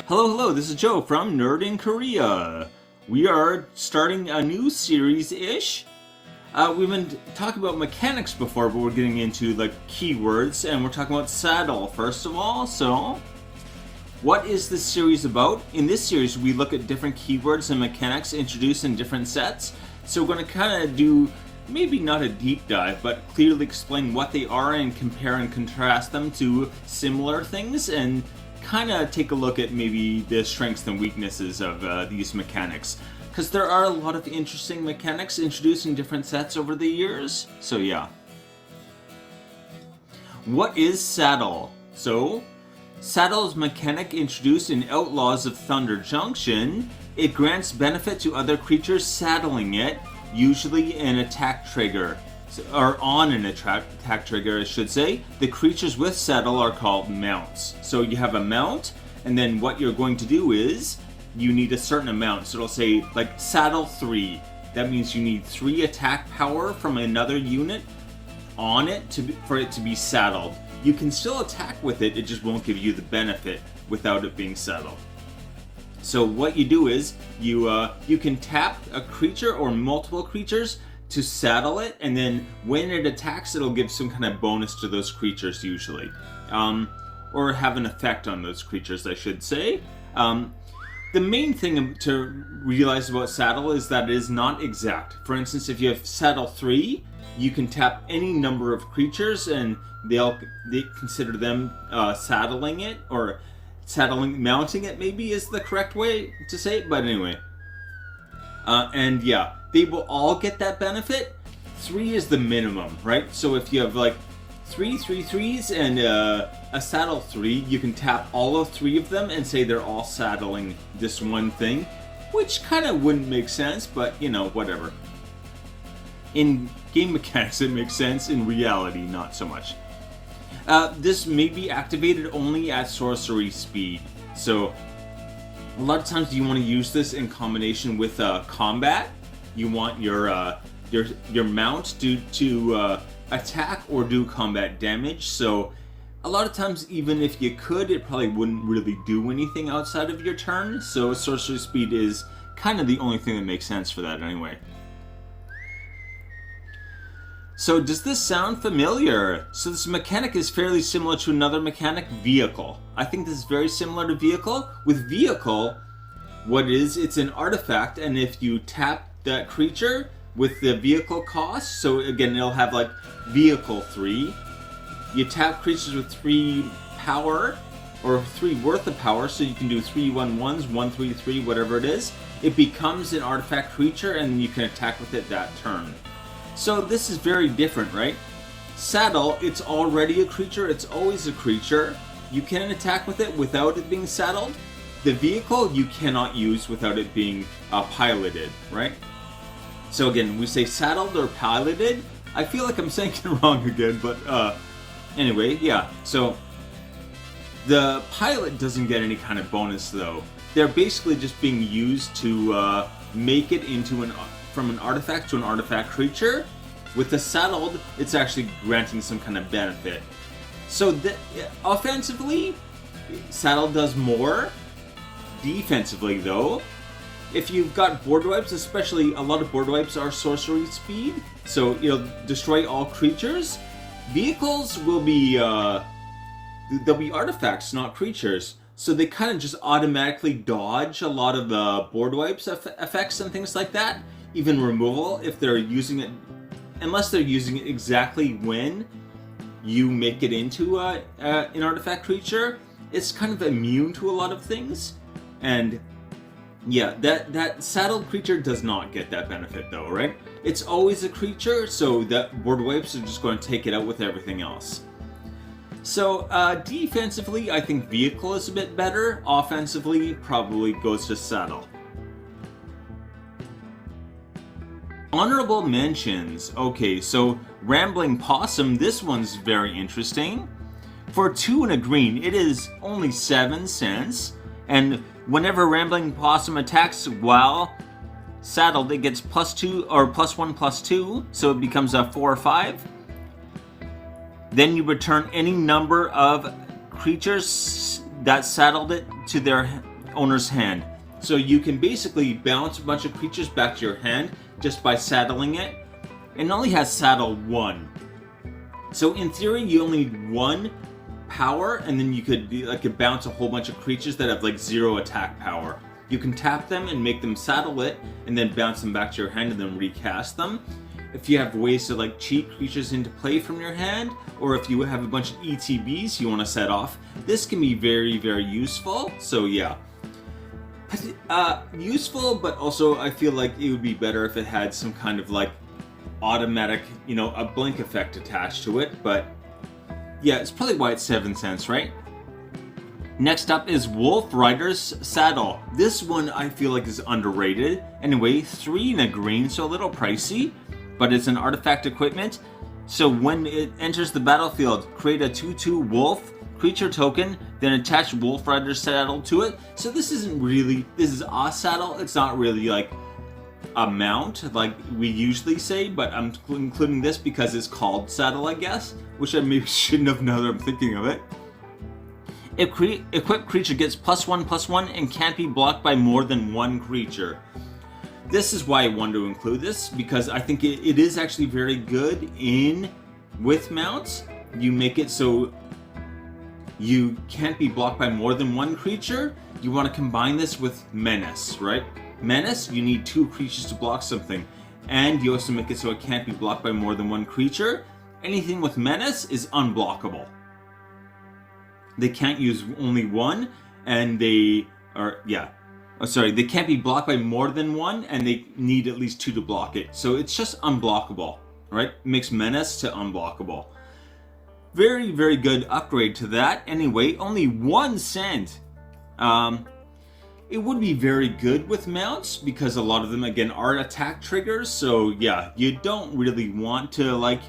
Hello, this is Joe from Nerd in Korea. We are starting a new series-ish. We've been talking about mechanics before, but we're getting into like keywords, and we're talking about saddle first of all. So, what is this series about? In this series, we look at different keywords and mechanics introduced in different sets. So we're going to kind of do, maybe not a deep dive, but clearly explain what they are and compare and contrast them to similar things, and kind of take a look at maybe the strengths and weaknesses of these mechanics. Because there are a lot of interesting mechanics introduced in different sets over the years. So yeah. What is Saddle? So, Saddle is mechanic introduced in Outlaws of Thunder Junction. It grants benefit to other creatures saddling it, usually an attack trigger. Or on an attack trigger, I should say. The creatures with saddle are called mounts. So you have a mount, and then what you're going to do is you need a certain amount. So it'll say like saddle 3. That means you need 3 attack power from another unit on it for it to be saddled. You can still attack with it, it just won't give you the benefit without it being saddled. So what you do is you can tap a creature or multiple creatures to saddle it, and then when it attacks, it'll give some kind of bonus to those creatures usually. Or have an effect on those creatures, I should say. The main thing to realize about saddle is that it is not exact. For instance, if you have saddle 3, you can tap any number of creatures and they consider them saddling it, or mounting it maybe is the correct way to say it, but anyway. And yeah, they will all get that benefit. 3 is the minimum, right? So if you have like 3 3/3s and a saddle 3, you can tap all of 3 of them and say they're all saddling this one thing, which kind of wouldn't make sense, but you know, whatever. In game mechanics it makes sense, in reality not so much. This may be activated only at sorcery speed, so a lot of times you want to use this in combination with combat. You want your mount to attack or do combat damage. So a lot of times, even if you could, it probably wouldn't really do anything outside of your turn. So sorcery speed is kind of the only thing that makes sense for that anyway. So does this sound familiar? So this mechanic is fairly similar to another mechanic, Vehicle. I think this is very similar to Vehicle. With Vehicle, what it is, it's an artifact, and if you tap that creature with the vehicle cost, so again, it'll have like Vehicle 3. You tap creatures with 3 power, or 3 worth of power, so you can do 3/1/1s, 1/3/3, whatever it is. It becomes an artifact creature, and you can attack with it that turn. So this is very different, right? Saddle, it's already a creature, it's always a creature. You can attack with it without it being saddled. The vehicle you cannot use without it being piloted, right? So again, we say saddled or piloted. I feel like I'm saying it wrong again, but anyway, yeah. So the pilot doesn't get any kind of bonus though. They're basically just being used to make it into from an artifact to an artifact creature. With the saddled, it's actually granting some kind of benefit. So offensively, saddle does more. Defensively though, if you've got board wipes, especially a lot of board wipes are sorcery speed, so you'll destroy all creatures. Vehicles will be they'll be artifacts, not creatures, so they kind of just automatically dodge a lot of board wipes effects and things like that. Even removal, if they're using it, unless they're using it exactly when you make it into an artifact creature, it's kind of immune to a lot of things. And yeah, that saddled creature does not get that benefit though, right? It's always a creature, so that board wipes are just going to take it out with everything else. So defensively, I think Vehicle is a bit better. Offensively, probably goes to Saddle. Honorable mentions. Okay, so Rambling Possum, this one's very interesting. For 2 and a green, it is only 7 cents, and whenever Rambling Possum attacks while saddled, it gets +2 or +1/+2, so it becomes a 4 or 5. Then you return any number of creatures that saddled it to their owner's hand. So you can basically bounce a bunch of creatures back to your hand just by saddling it. It only has saddle 1. So in theory, you only need 1 power, and then you could bounce a whole bunch of creatures that have like 0 attack power. You can tap them and make them saddle it, and then bounce them back to your hand and then recast them. If you have ways to like cheat creatures into play from your hand, or if you have a bunch of ETBs you want to set off, this can be very, very useful. So yeah, useful, but also I feel like it would be better if it had some kind of like automatic, a blink effect attached to it. But yeah, it's probably why it's 7 cents, right? Next up is Wolf Rider's Saddle. This one I feel like is underrated. Anyway, 3 and a green, so a little pricey, but it's an artifact equipment. So when it enters the battlefield, create a 2/2 wolf creature token, then attach Wolf Rider's Saddle to it. So this is a saddle. It's not really like a mount like we usually say, but I'm including this because it's called saddle, I guess, which I maybe shouldn't have now that I'm thinking of it. Equipped creature gets +1/+1 and can't be blocked by more than 1 creature. This is why I wanted to include this, because I think it is actually very good with mounts. You make it so you can't be blocked by more than 1 creature. You want to combine this with Menace, right? Menace, you need 2 creatures to block something, and you also make it so it can't be blocked by more than 1 creature. Anything with Menace is unblockable. They can't use only 1, and they can't be blocked by more than 1, and they need at least 2 to block it. So it's just unblockable, right? Makes Menace to unblockable. Very, very good upgrade to that. Anyway, only 1 cent. It would be very good with mounts, because a lot of them, again, are attack triggers. So yeah, you don't really want to, like,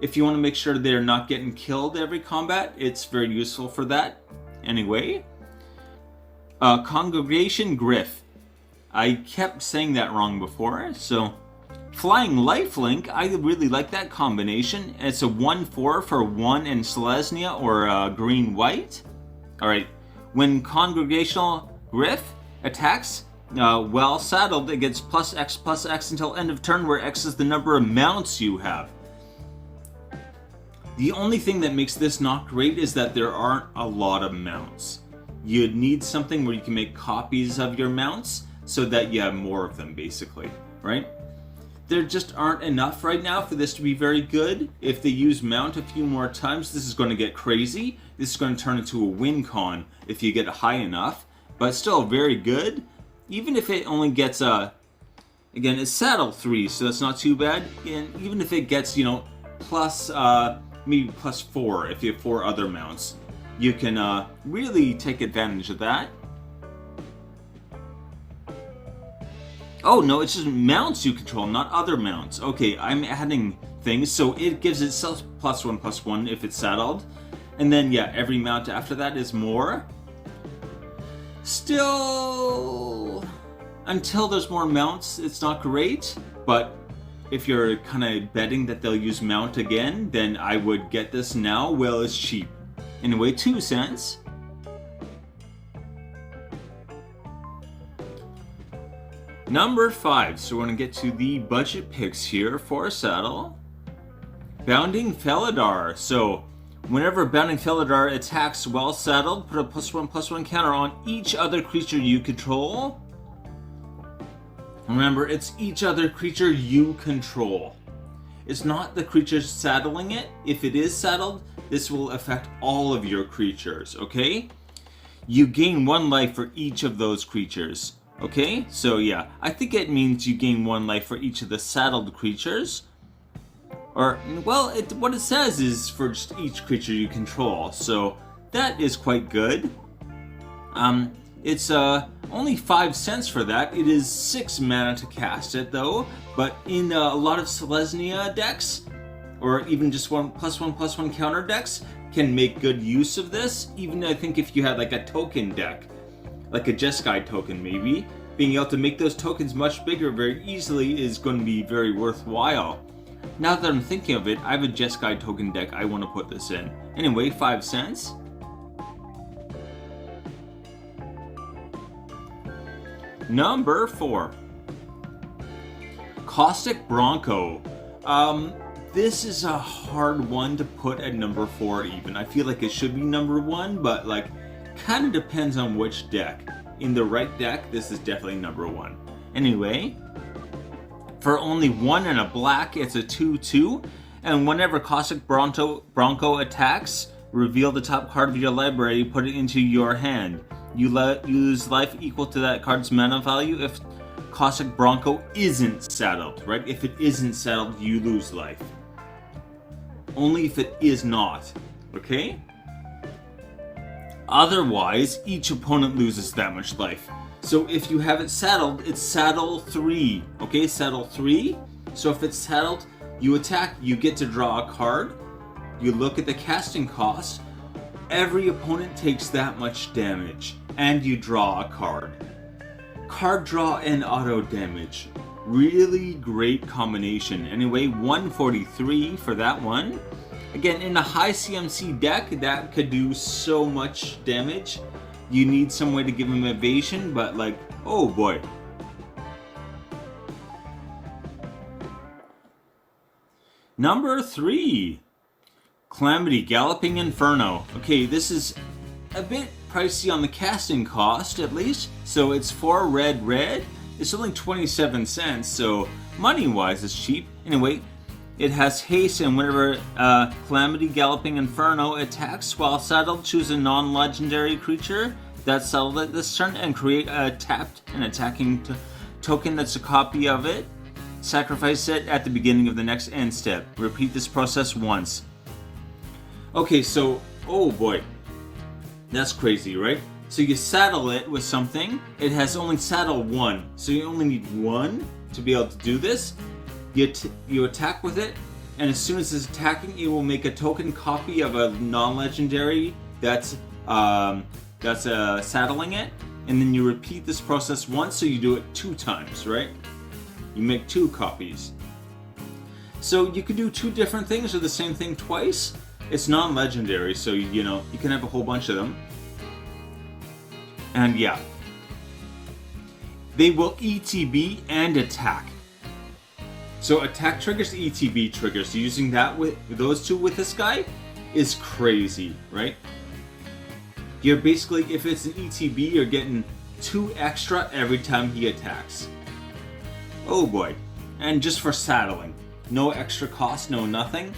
if you want to make sure they're not getting killed every combat, it's very useful for that. Anyway, Congregation Griff. I kept saying that wrong before, so Flying Lifelink, I really like that combination. It's a 1/4 for 1 and Selesnya or green-white. Alright, when Congregational Griff attacks, while saddled, it gets +X until end of turn, where X is the number of mounts you have. The only thing that makes this not great is that there aren't a lot of mounts. You'd need something where you can make copies of your mounts so that you have more of them, basically, right? There just aren't enough right now for this to be very good. If they use mount a few more times, this is going to get crazy. This is going to turn into a win con if you get high enough, but still very good. Even if it only gets again, it's saddle 3, so that's not too bad. And even if it gets, plus maybe +4 if you have 4 other mounts, you can really take advantage of that. Oh no, it's just mounts you control, not other mounts. Okay, I'm adding things, so it gives itself +1/+1 if it's saddled, and then yeah, every mount after that is more. Still, until there's more mounts, it's not great, but if you're kind of betting that they'll use mount again, then I would get this now while it's cheap. Anyway, 2 cents. Number 5, so we're going to get to the budget picks here for a saddle. Bounding Felidar. So, whenever Bounding Felidar attacks while saddled, put a +1/+1 counter on each other creature you control. Remember, it's each other creature you control. It's not the creature saddling it. If it is saddled, this will affect all of your creatures, okay? You gain 1 life for each of those creatures, okay? So yeah, I think it means you gain 1 life for each of the saddled creatures. Or, well, what it says is for just each creature you control, so that is quite good. It's only 5 cents for that. It is 6 mana to cast it though, but in a lot of Selesnya decks, or even just +1/+1 counter decks, can make good use of this. Even I think if you had like a token deck, like a Jeskai token maybe, being able to make those tokens much bigger very easily is going to be very worthwhile. Now that I'm thinking of it, I have a Jeskai token deck I want to put this in. Anyway, 5 cents. Number 4. Caustic Bronco. This is a hard one to put at number 4 even. I feel like it should be number 1, but like kind of depends on which deck. In the right deck, this is definitely number 1. Anyway, for only 1 and a black, it's a 2/2, and whenever Caustic Bronco attacks, reveal the top card of your library, put it into your hand. You use life equal to that card's mana value if Caustic Bronco isn't saddled, right? If it isn't saddled, you lose life. Only if it is not, okay? Otherwise, each opponent loses that much life. So if you have it saddled, it's saddle 3, okay? Saddle 3. So if it's saddled, you attack, you get to draw a card. You look at the casting cost. Every opponent takes that much damage, and you draw a card. Card draw and auto damage. Really great combination. Anyway, 143 for that one. Again, in a high CMC deck, that could do so much damage. You need some way to give him evasion, but like, oh boy. Number 3. Calamity Galloping Inferno. Okay, this is a bit pricey on the casting cost, at least. So it's 4 red. It's only 27 cents, so money-wise it's cheap. Anyway, it has haste, and whenever Calamity Galloping Inferno attacks while saddled, choose a non-legendary creature that's saddled at this turn and create a tapped and attacking token that's a copy of it. Sacrifice it at the beginning of the next end step. Repeat this process once. Okay, so, oh boy, that's crazy, right? So you saddle it with something. It has only saddle 1, so you only need 1 to be able to do this. You attack with it, and as soon as it's attacking, it will make a token copy of a non-legendary that's saddling it, and then you repeat this process once, so you do it 2 times, right? You make 2 copies. So you could do 2 different things or the same thing twice. It's non-legendary, so you know you can have a whole bunch of them. And yeah, they will ETB and attack. So attack triggers, ETB triggers. So using that with those 2 with this guy is crazy, right? You're basically, if it's an ETB, you're getting 2 extra every time he attacks. Oh boy. And just for saddling. No extra cost, no nothing.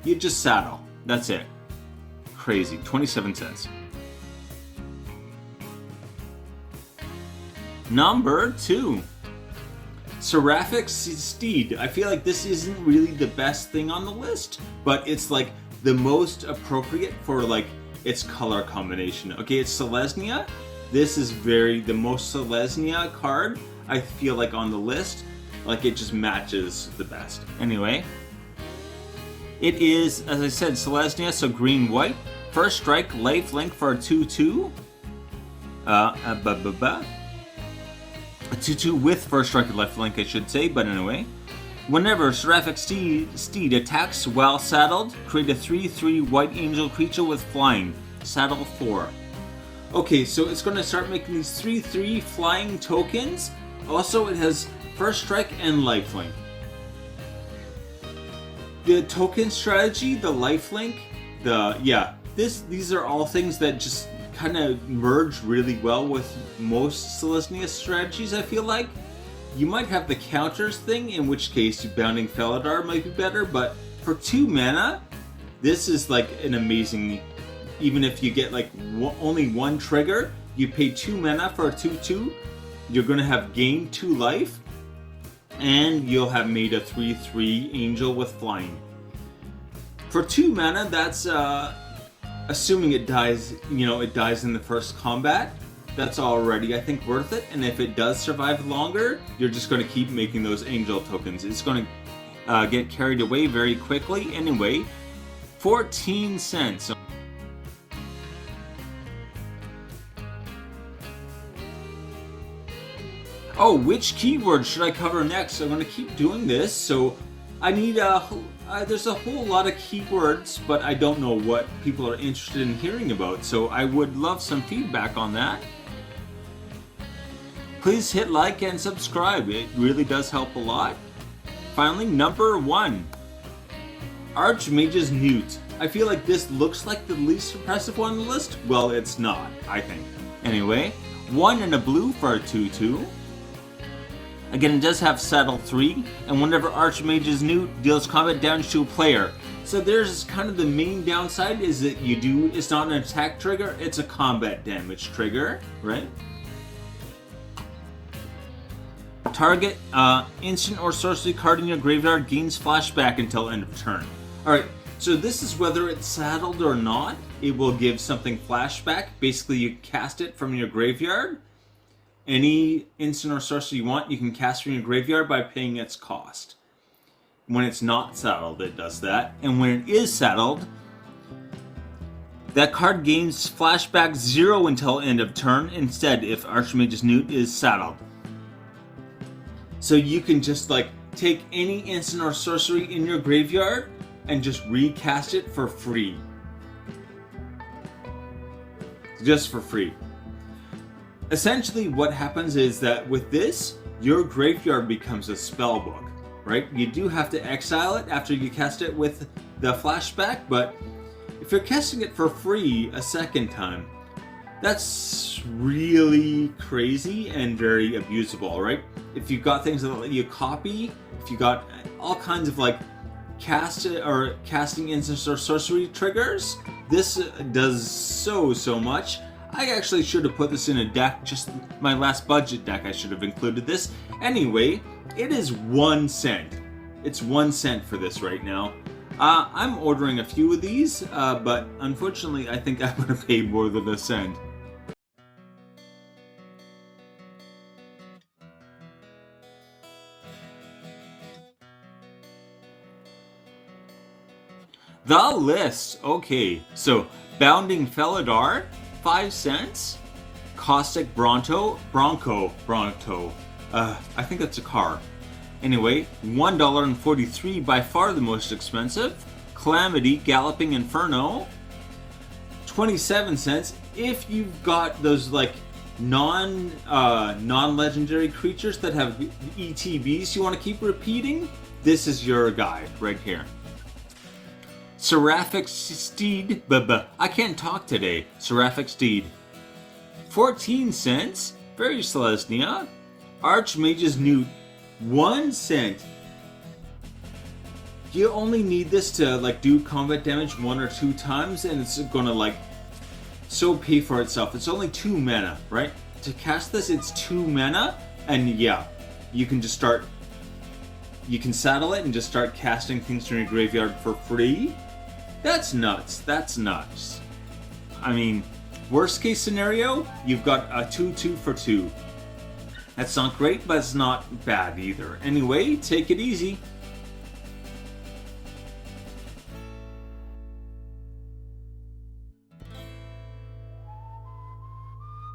You just saddle. That's it. Crazy. 27 cents. Number 2. Seraphic Steed. I feel like this isn't really the best thing on the list, but it's like the most appropriate for like its color combination. Okay, it's Selesnya. This is the most Selesnya card I feel like on the list. Like it just matches the best. Anyway, it is, as I said, Selesnya, so green-white. First strike, lifelink for a 2/2. A 2/2 with first strike lifelink, I should say, but anyway. Whenever Seraphic Steed attacks while saddled, create a 3/3 white angel creature with flying. Saddle 4. Okay, so it's going to start making these 3/3 flying tokens. Also, it has first strike and lifelink. The token strategy, the lifelink, these are all things that just kind of merge really well with most Selesnya strategies, I feel like. You might have the counters thing, in which case Bounding Felidar might be better, but for 2 mana, this is like an amazing, even if you get like only 1 trigger, you pay 2 mana for a 2/2, you're going to have gained 2 life, and you'll have made a 3/3 angel with flying. For 2 mana, that's assuming it dies, it dies in the first combat. That's already, I think, worth it. And if it does survive longer, you're just going to keep making those angel tokens. It's going to get carried away very quickly. Anyway, 14 cents. Oh, which keyword should I cover next? I'm going to keep doing this, so I need there's a whole lot of keywords, but I don't know what people are interested in hearing about, so I would love some feedback on that. Please hit like and subscribe. It really does help a lot. Finally, number 1. Archmage's Newt. I feel like this looks like the least impressive one on the list. Well, it's not, I think. Anyway, 1 and a blue for a 2/2. Again, it does have Saddle 3, and whenever Archmage's Newt deals combat damage to a player. So there's kind of the main downside is that it's not an attack trigger, it's a combat damage trigger, right? Target instant or sorcery card in your graveyard gains flashback until end of turn. Alright, so this is whether it's saddled or not, it will give something flashback. Basically, you cast it from your graveyard. Any instant or sorcery you want, you can cast from your graveyard by paying its cost. When it's not saddled, it does that. And when it is saddled, that card gains flashback 0 until end of turn, instead if Archmage's Newt is saddled. So you can just like take any instant or sorcery in your graveyard and just recast it for free. Just for free. Essentially what happens is that with this, your graveyard becomes a spell book, right? You do have to exile it after you cast it with the flashback, but if you're casting it for free a second time, that's really crazy and very abusable, right? If you've got things that let you copy, if you got all kinds of like casting instants or sorcery triggers, this does so much. I actually should have put this in a deck, just my last budget deck I should have included this. Anyway, it is 1 cent. It's 1 cent for this right now. I'm ordering a few of these, but unfortunately I think I'm going to pay more than a cent. The list. Okay, so Bounding Felidar, 5 cents. Caustic Bronto. I think that's a car. Anyway, $1.43, by far the most expensive. Calamity Galloping Inferno, 27 cents. If you've got those like non-legendary creatures that have ETBs you want to keep repeating, this is your guide right here. Seraphic Steed, I can't talk today. Seraphic Steed, 14 cents. Very Selesnya. Archmage's Newt, 1 cent. You only need this to like do combat damage 1 or 2 times, and it's gonna like so pay for itself. It's only 2 mana, right? To cast this, it's 2 mana, and yeah, you can just start. You can saddle it and just start casting things from your graveyard for free. That's nuts. That's nuts. I mean, worst case scenario, you've got a 2/2 for 2. That's not great, but it's not bad either. Anyway, take it easy.